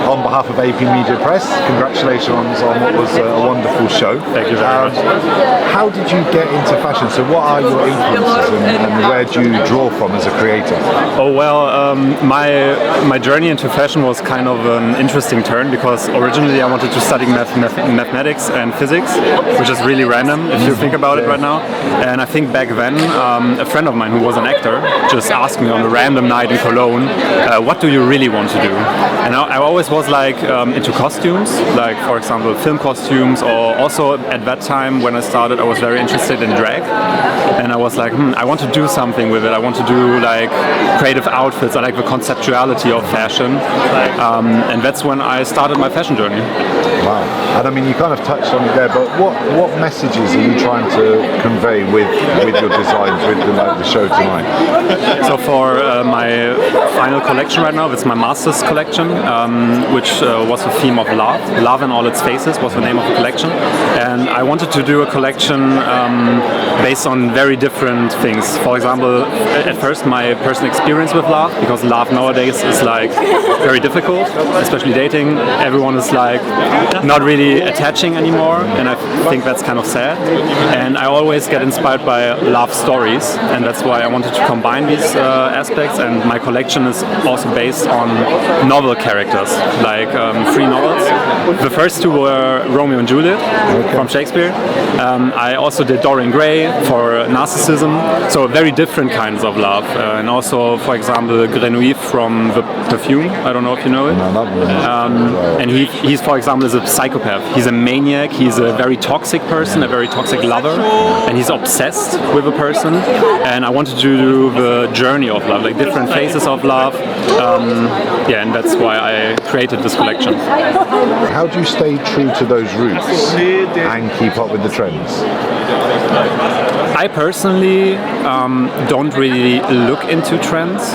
on behalf of AP Media Press, congratulations on what was a wonderful show. Thank you very much. How did you get into fashion? So what are your influences and where do you draw from as a creator? Oh well, my journey into fashion was kind of an interesting turn because originally I wanted to study mathematics and physics, which is really random if you think about it right now. And I think back then a friend of mine who was an actor just asked me on a random night in Cologne, what do you really want to do? And I always was like into costumes, like for example film costumes, or also at that time when I started I was very interested in drag, and I was like I want to do something with it. I want to do like creative outfits. I like the conceptuality of fashion, and that's when I started my fashion journey. Wow. And I mean, you kind of touched on it there, but what messages are you trying to convey with your designs, with the show tonight? So for my final collection right now, it's my master's collection, which was the theme of love. Love in all its faces was the name of the collection. And I wanted to do a collection based on very different things. For example, at first my personal experience with love, because love nowadays is like very difficult, especially dating. Everyone is like not really attaching anymore, and I think that's kind of sad. And I always get inspired by love stories, and that's why I wanted to combine these aspects. And my collection is also based on novel characters, like 3 novels. The first 2 were Romeo and Juliet from Shakespeare. I also did Dorian Gray for narcissism, so very different kinds of love. And also, for example, Grenouille from the Perfume. I don't know if you know it. And he's, for example, is a psychopath. He's a maniac. He's a very toxic person, a very toxic lover, and he's obsessed with a person. And I wanted to do the journey of love, like different phases of love. And that's why I created this collection. How do you stay true to those roots and keep up with the trends? I personally don't really look into trends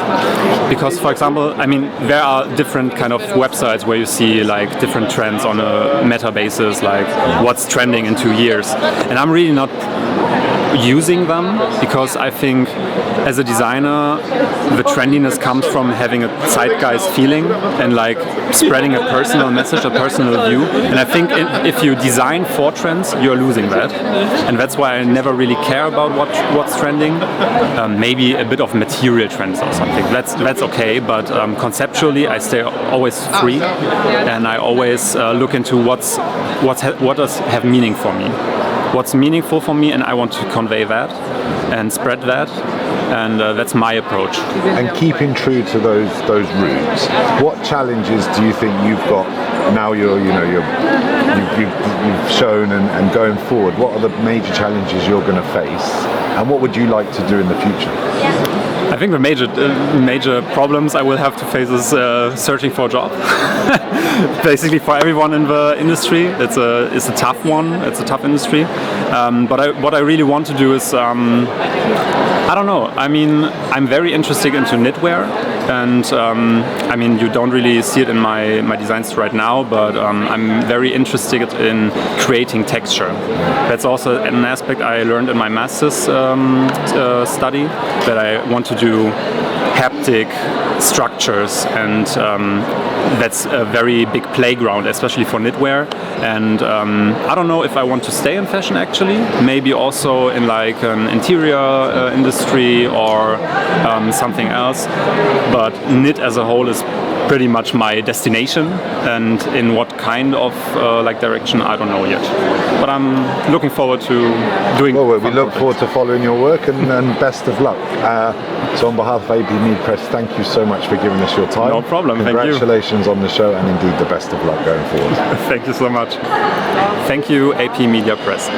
because, for example, I mean, there are different kind of websites where you see like different trends on a meta basis, like what's trending in 2 years. And I'm really not using them because I think as a designer the trendiness comes from having a zeitgeist feeling and like spreading a personal message, a personal view, and I think if you design for trends you're losing that, and that's why I never really care about what's trending. Maybe a bit of material trends or something, that's okay, but conceptually I stay always free, and I always look into what does have meaning for me. What's meaningful for me, and I want to convey that and spread that, and that's my approach. And keeping true to those roots, what challenges do you think you've got now? You've shown and going forward. What are the major challenges you're going to face, and what would you like to do in the future? I think the major problems I will have to face is searching for a job. Basically, for everyone in the industry, it's a tough one. It's a tough industry. But what I really want to do is, I don't know. I mean, I'm very interested into knitwear, and I mean, you don't really see it in my designs right now, but I'm very interested in creating texture. That's also an aspect I learned in my master's study, that I want to do haptic structures, and that's a very big playground, especially for knitwear. And I don't know if I want to stay in fashion actually, maybe also in like an interior industry or something else, but knit as a whole is pretty much my destination, and in what kind of like direction I don't know yet, but I'm looking forward to doing. Well, we look forward to following your work, and best of luck. So on behalf of AP Media Press, thank you so much for giving us your time. No problem. Congratulations on the show, and indeed the best of luck going forward. Thank you so much. Thank you, AP Media Press.